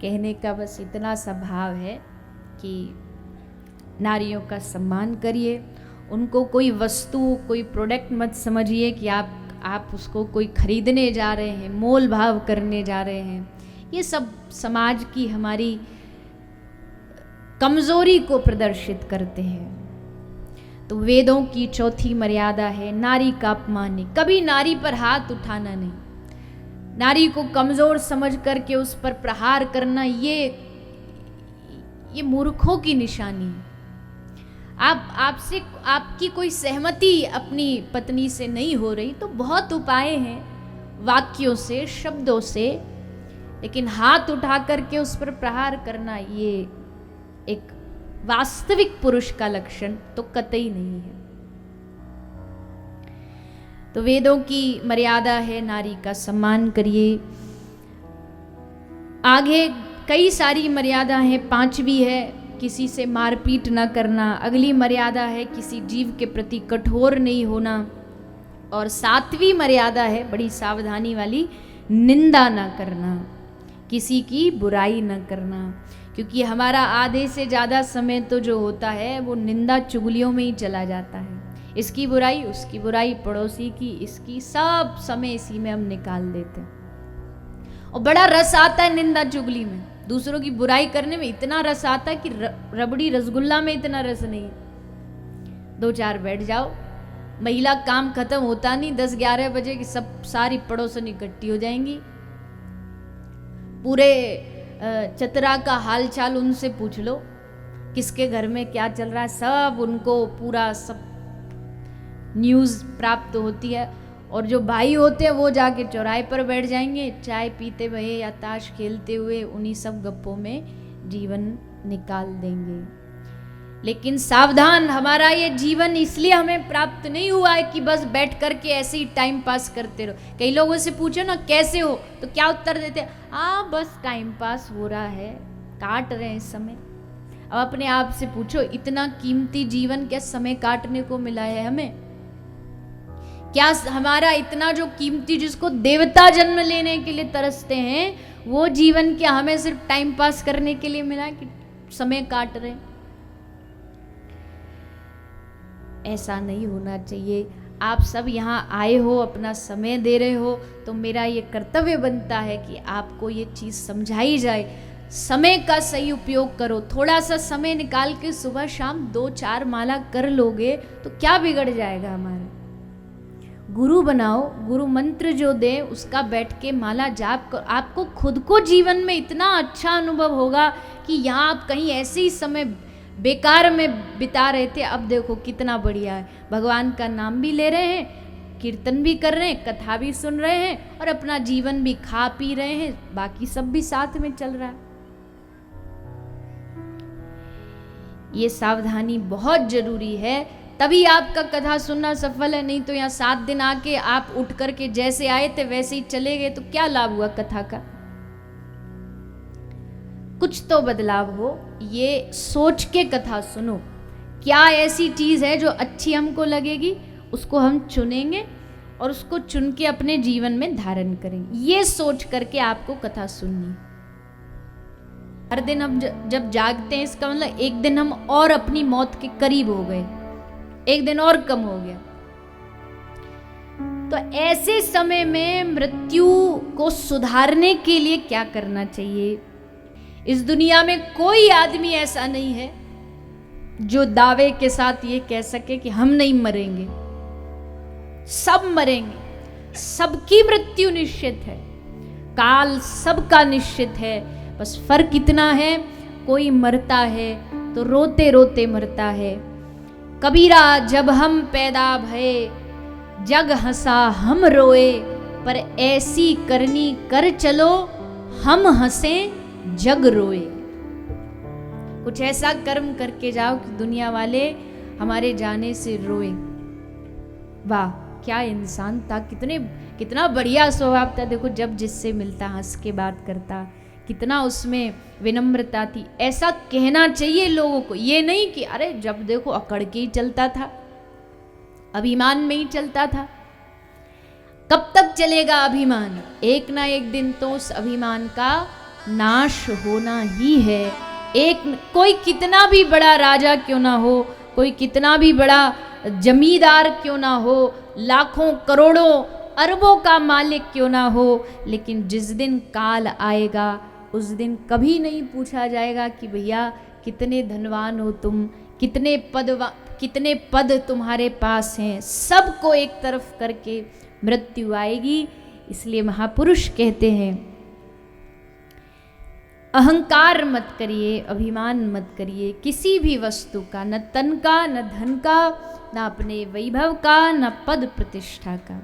कहने का बस इतना सा भाव है कि नारियों का सम्मान करिए, उनको कोई वस्तु, कोई प्रोडक्ट मत समझिए कि आप उसको कोई खरीदने जा रहे हैं, मोल भाव करने जा रहे हैं। ये सब समाज की हमारी कमजोरी को प्रदर्शित करते हैं। तो वेदों की चौथी मर्यादा है नारी का अपमान नहीं, कभी नारी पर हाथ उठाना नहीं, नारी को कमजोर समझ करके उस पर प्रहार करना, ये मूर्खों की निशानी है। आपसे आपकी कोई सहमति अपनी पत्नी से नहीं हो रही तो बहुत उपाय हैं, वाक्यों से, शब्दों से, लेकिन हाथ उठा करके उस पर प्रहार करना ये एक वास्तविक पुरुष का लक्षण तो कतई नहीं है। तो वेदों की मर्यादा है नारी का सम्मान करिए। आगे कई सारी मर्यादा है, 5वीं है किसी से मारपीट न करना, अगली मर्यादा है किसी जीव के प्रति कठोर नहीं होना, और 7वीं मर्यादा है बड़ी सावधानी वाली, निंदा न करना, किसी की बुराई न करना। क्योंकि हमारा आधे से ज़्यादा समय तो जो होता है वो निंदा चुगलियों में ही चला जाता है। इसकी बुराई, उसकी बुराई, पड़ोसी की, इसकी, सब समय इसी में हम निकाल देते हैं। और बड़ा रस आता है निंदा चुगली में, दूसरों की बुराई करने में इतना रस आता है कि रबड़ी रसगुल्ला में इतना रस नहीं। 2-4 बैठ जाओ, महिला काम खत्म होता नहीं, 10-11 बजे की सब सारी पड़ोसन इकट्ठी हो जाएंगी, पूरे चतरा का हाल चाल उनसे पूछ लो, किसके घर में क्या चल रहा है, सब उनको पूरा सब न्यूज़ प्राप्त होती है। और जो भाई होते हैं वो जाके चौराहे पर बैठ जाएंगे, चाय पीते हुए या ताश खेलते हुए उन्हीं सब गप्पों में जीवन निकाल देंगे। लेकिन सावधान, हमारा ये जीवन इसलिए हमें प्राप्त नहीं हुआ है कि बस बैठ करके ऐसे ही टाइम पास करते रहो। कई लोगों से पूछो ना कैसे हो तो क्या उत्तर देते हैं, बस टाइम पास हो रहा है, काट रहे हैं समय। अब अपने आप से पूछो, इतना कीमती जीवन क्या समय काटने को मिला है हमें? क्या हमारा इतना जो कीमती, जिसको देवता जन्म लेने के लिए तरसते हैं, वो जीवन क्या हमें सिर्फ टाइम पास करने के लिए मिला है कि समय काट रहे हैं? ऐसा नहीं होना चाहिए। आप सब यहाँ आए हो, अपना समय दे रहे हो, तो मेरा ये कर्तव्य बनता है कि आपको ये चीज़ समझाई जाए। समय का सही उपयोग करो, थोड़ा सा समय निकाल के सुबह शाम 2-4 माला कर लोगे तो क्या बिगड़ जाएगा हमारा? गुरु बनाओ, गुरु मंत्र जो दे उसका बैठ के माला जाप करो, आपको खुद को जीवन में इतना अच्छा अनुभव होगा कि यहाँ आप कहीं ऐसे ही समय बेकार में बिता रहे थे, अब देखो कितना बढ़िया है, भगवान का नाम भी ले रहे हैं, कीर्तन भी कर रहे हैं, कथा भी सुन रहे हैं, और अपना जीवन भी खा पी रहे हैं, बाकी सब भी साथ में चल रहा है। ये सावधानी बहुत जरूरी है, तभी आपका कथा सुनना सफल है। नहीं तो यहाँ 7 दिन आके आप उठ करके जैसे आए थे वैसे ही चले गए तो क्या लाभ हुआ कथा का? कुछ तो बदलाव हो, ये सोच के कथा सुनो, क्या ऐसी चीज़ है जो अच्छी हमको लगेगी, उसको हम चुनेंगे और उसको चुन के अपने जीवन में धारण करेंगे। ये सोच करके आपको कथा सुननी। हर दिन हम जब जागते हैं, इसका मतलब एक दिन हम और अपनी मौत के करीब हो गए, एक दिन और कम हो गया। तो ऐसे समय में मृत्यु को सुधारने के लिए क्या करना चाहिए? इस दुनिया में कोई आदमी ऐसा नहीं है जो दावे के साथ ये कह सके कि हम नहीं मरेंगे। सब मरेंगे, सबकी मृत्यु निश्चित है, काल सबका निश्चित है। बस फर्क इतना है, कोई मरता है तो रोते रोते मरता है। कबीरा जब हम पैदा भये, जग हंसा हम रोए, पर ऐसी करनी कर चलो, हम हंसे जग रोए। कुछ ऐसा कर्म करके जाओ कि दुनिया वाले हमारे जाने से रोए। वाह, क्या इंसान था, कितना बढ़िया स्वभाव था। देखो जब जिससे मिलता हंस के बात करता, कितना उसमें विनम्रता थी। ऐसा कहना चाहिए लोगों को, ये नहीं कि अरे जब देखो अकड़ के ही चलता था, अभिमान में ही चलता था। कब तक चलेगा अभिमान? एक ना एक दिन तो उस अभिमान का नाश होना ही है। एक कोई कितना भी बड़ा राजा क्यों ना हो, कोई कितना भी बड़ा जमींदार क्यों ना हो, लाखों करोड़ों अरबों का मालिक क्यों ना हो, लेकिन जिस दिन काल आएगा उस दिन कभी नहीं पूछा जाएगा कि भैया कितने धनवान हो तुम, कितने पद तुम्हारे पास हैं। सबको एक तरफ करके मृत्यु आएगी। इसलिए महापुरुष कहते हैं अहंकार मत करिए, अभिमान मत करिए किसी भी वस्तु का, न तन का, न धन का, न अपने वैभव का, न पद प्रतिष्ठा का।